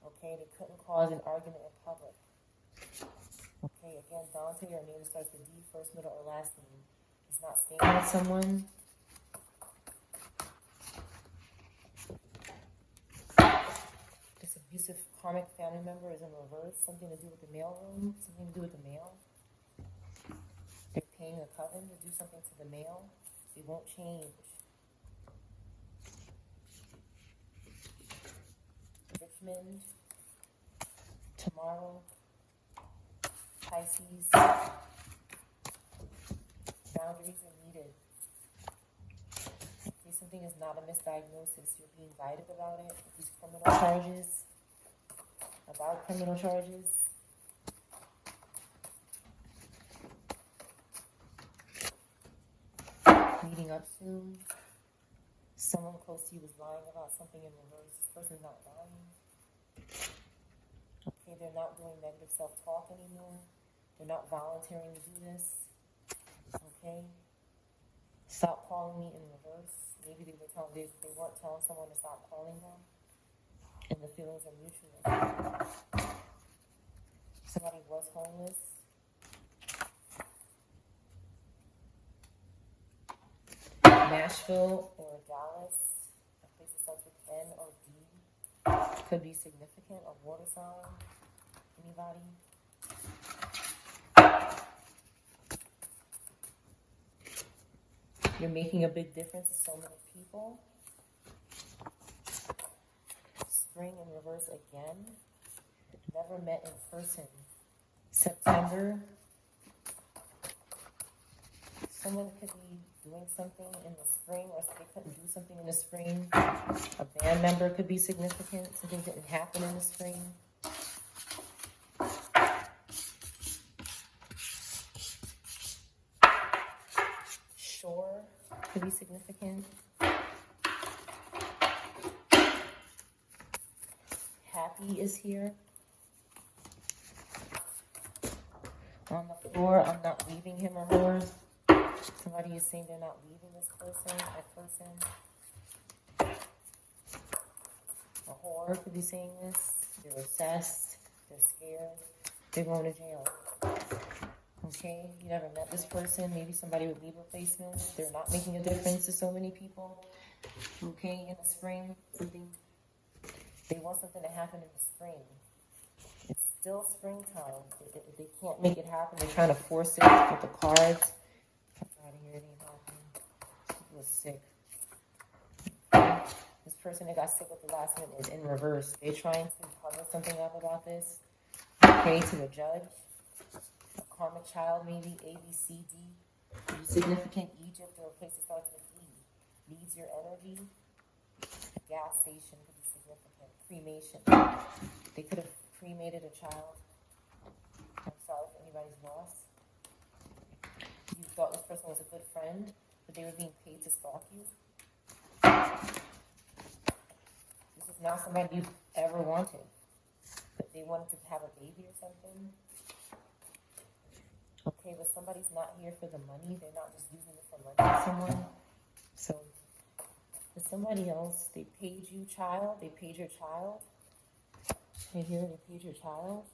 Okay, they couldn't cause an argument in public. Okay, again, Dante, your name starts with D, first, middle, or last name. It's not staying with someone. This abusive karmic family member is in reverse. Something to do with the mail room. Something to do with the mail. They're paying a coven to do something to the mail. They won't change. Richmond. Tomorrow. Pisces, boundaries are needed. Okay, something is not a misdiagnosis. You're being guided about it. These criminal charges, about criminal charges. Meeting up soon. Someone close to you is lying about something in reverse. This person's not lying. Okay, they're not doing negative self-talk anymore. They're not volunteering to do this. Okay? Stop calling me in reverse. Maybe they weren't telling someone to stop calling them. And the feelings are mutual. Somebody was homeless. Nashville or Dallas, a place that starts with N or D, could be significant. A water sign. Anybody? You're making a big difference to so many people. Spring in reverse again. Never met in person. September. Someone could be doing something in the spring, or they couldn't do something in the spring. A band member could be significant. Something didn't happen in the spring. Shore could be significant. Happy is here. On the floor, I'm not leaving him or her. Somebody is saying they're not leaving this person or person. A whore could be saying this. They're obsessed. They're scared. They're going to jail. Okay, you never met this person. Maybe somebody with Libra placements. They're not making a difference to so many people. Okay, in the spring, they want something to happen in the spring. It's still springtime. They can't make it happen. They're trying to force it with the cards. Get out of here, it ain't happening. People are sick. This person that got sick at the last minute is in reverse. They're trying to cover something up about this. Okay, to the judge. A karmic child, maybe A, B, C, D. Significant Egypt or a place that starts with E. Needs your energy. A gas station could be significant. Cremation. They could have cremated a child. I'm sorry for anybody's loss. You thought this person was a good friend, but they were being paid to stalk you. This is not somebody you've ever wanted, but they wanted to have a baby or something. Okay, but somebody's not here for the money. They're not just using it for money for someone. So, for somebody else, they paid you, child. They paid your child. Right here, they paid your child.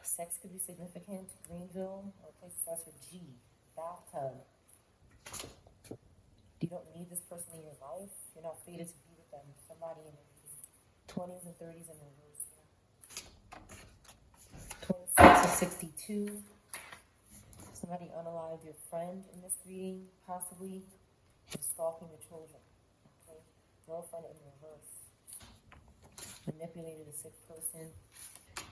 Sex could be significant. Greenville, or a place that starts with G. Bathtub. You don't need this person in your life. You're not fated to be with them. Somebody in the 20s and 30s in reverse. 26 or 62. Somebody unalived your friend in this reading, possibly. And stalking the children. Okay? Girlfriend in reverse. Manipulated a sick person.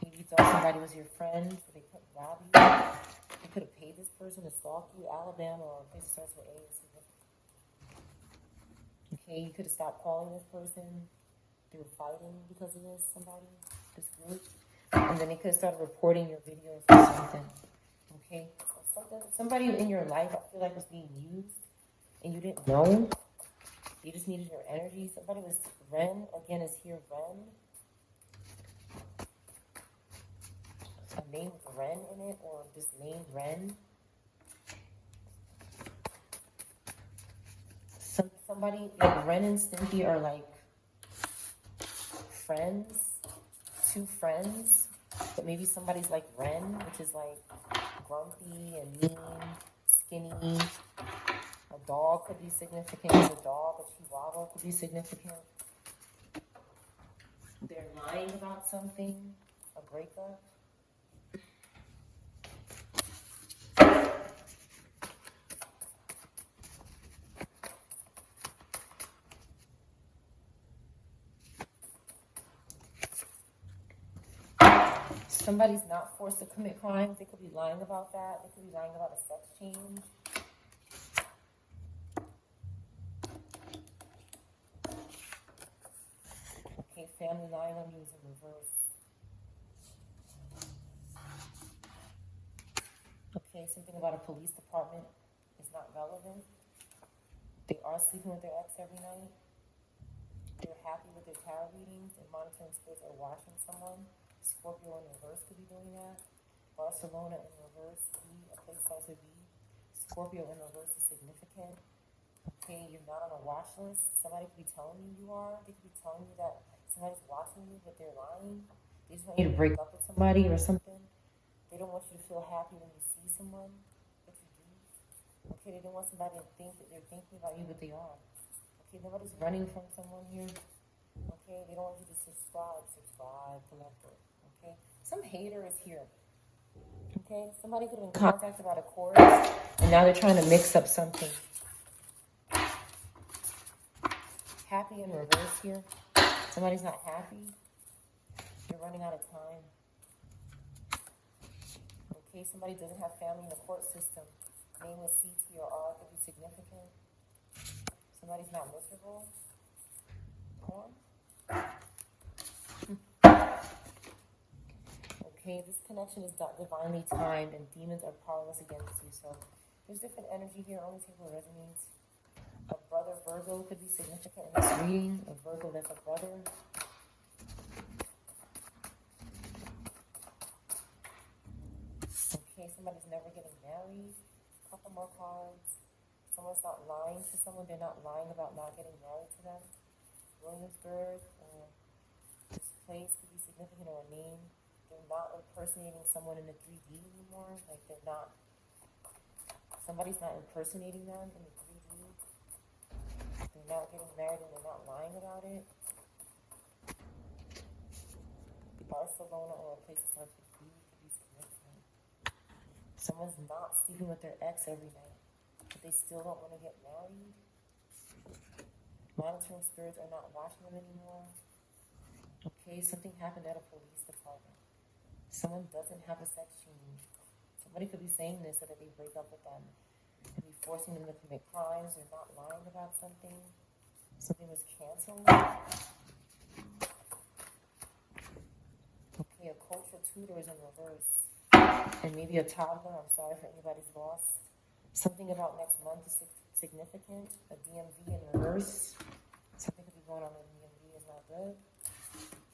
Maybe you thought somebody was your friend, but they couldn't rob you. They could have paid this person to stalk you. Alabama, or a place that starts with A is significant. Okay, you could have stopped calling this person. They were fighting because of this group. And then they could have started reporting your videos or something. Okay? So somebody in your life, I feel like, was being used, and you didn't know. You just needed your energy. Somebody was Ren. Again, is here Ren. A name with Ren in it, or just name Ren. Somebody like Ren and Stimpy are like friends, two friends, but maybe somebody's like Ren, which is like grumpy and mean, skinny. A dog could be significant. A dog, a chihuahua could be significant. They're lying about something, a breakup. Somebody's not forced to commit crimes. They could be lying about that. They could be lying about a sex change. Okay, family lying on you is in reverse. Okay, something about a police department is not relevant. They are sleeping with their ex every night. They're happy with their tarot readings and monitoring spirits are watching someone. Scorpio in reverse could be doing that. Barcelona in reverse, a place starts with B. Scorpio in reverse is significant. Okay, you're not on a watch list. Somebody could be telling you you are. They could be telling you that somebody's watching you, but they're lying. They just want you to break up with somebody or something. They don't want you to feel happy when you see someone, but you do. Okay, they don't want somebody to think that they're thinking about you, but they are. Okay, nobody's running from someone here. Okay, they don't want you to subscribe, collector. Okay, some hater is here. Okay, somebody could have been contacted about a course, and now they're trying to mix up something. Happy in reverse here. Somebody's not happy. You're running out of time. Okay, somebody doesn't have family in the court system. Name with C, T, or R could be significant. Somebody's not miserable. Okay, this connection is divinely timed and demons are powerless against you. So there's different energy here. Only take what resonates. A brother Virgo could be significant in this reading. A Virgo that's a brother. Okay, somebody's never getting married. A couple more cards. Someone's not lying to someone. They're not lying about not getting married to them. Williamsburg, this place could be significant or a name. They're not impersonating someone in the 3D anymore. Like they're not, somebody's not impersonating them in the 3D. They're not getting married and they're not lying about it. Barcelona or a place that starts with B could be significant. Someone's not sleeping with their ex every night, but they still don't want to get married. Monitoring spirits are not watching them anymore. Okay, something happened at a police department. Someone doesn't have a sex change. Somebody could be saying this so that they break up with them. Could be forcing them to commit crimes or not lying about something. Something was canceled. Okay, a cultural tutor is in reverse. And maybe a toddler. I'm sorry for anybody's loss. Something about next month is significant. A DMV in reverse. Something could be going on in the DMV is not good.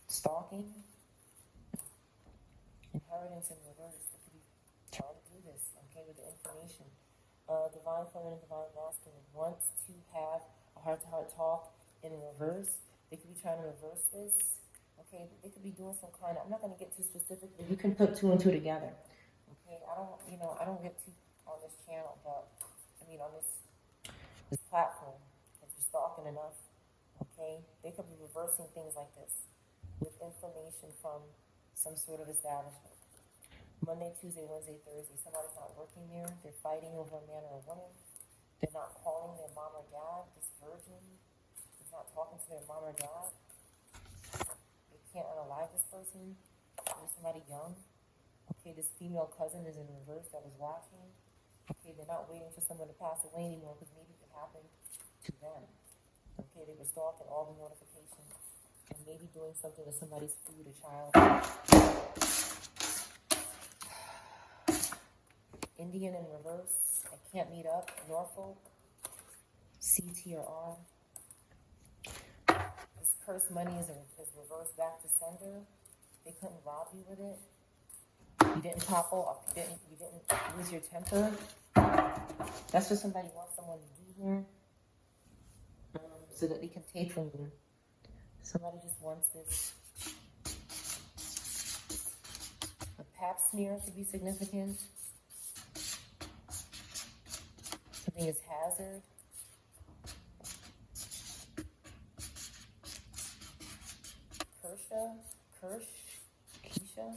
Stalking. Inheritance in reverse. They could be trying to do this, okay, with the information. Divine feminine, divine masculine. Want to have a heart-to-heart talk in reverse. They could be trying to reverse this. Okay, they could be doing some kind of, I'm not going to get too specific, but you can put two and two together. Okay, I don't get too on this channel, but on this platform, if you're stalking enough, okay, they could be reversing things like this with information from some sort of establishment. Monday, Tuesday, Wednesday, Thursday, somebody's not working there. They're fighting over a man or a woman. They're not calling their mom or dad. This virgin is not talking to their mom or dad. They can't unalive this person. There's somebody young. Okay, this female cousin is in reverse that was watching. Okay, they're not waiting for someone to pass away anymore because maybe it could happen to them. Okay, they were stalking all the notifications and maybe doing something to somebody's food, a child. Indian in reverse. I can't meet up. Norfolk. C, T, or R. This cursed money is reversed back to sender. They couldn't rob you with it. You didn't topple up. You didn't lose your temper. That's what somebody wants someone to do here, so that they can take from you. Somebody just wants this. A pap smear could be significant. Something is hazard. Keisha.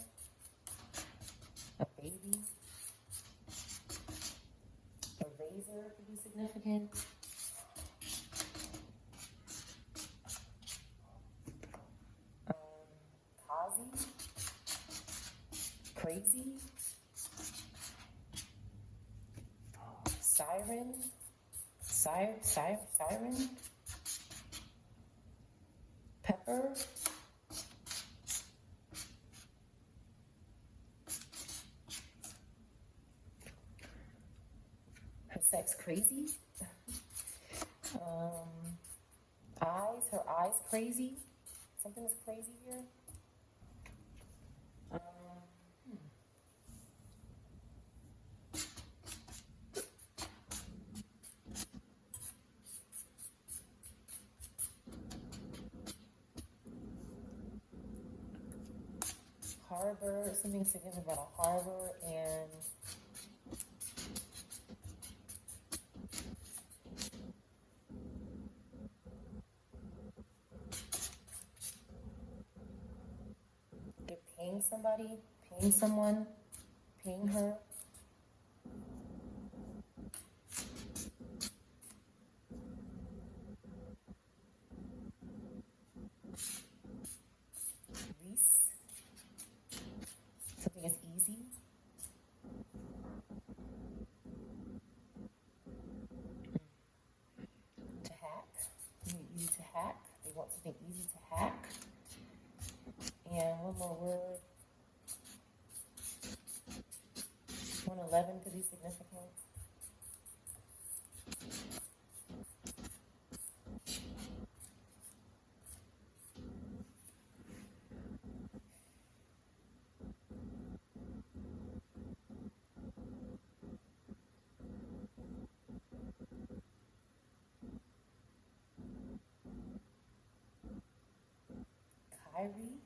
A baby. A razor could be significant. Kazi. siren, pepper, her sex crazy, her eyes crazy, something is crazy here. Harbor, something significant about a harbor, and they're paying somebody, paying someone, paying her. Lease, something is easy. To hack, easy to hack. They want something easy to hack. And one more word. 111 could be significant. Kyrie.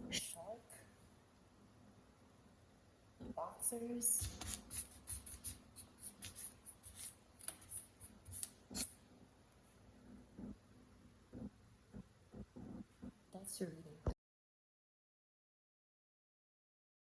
Shark. Boxers. That's your reading.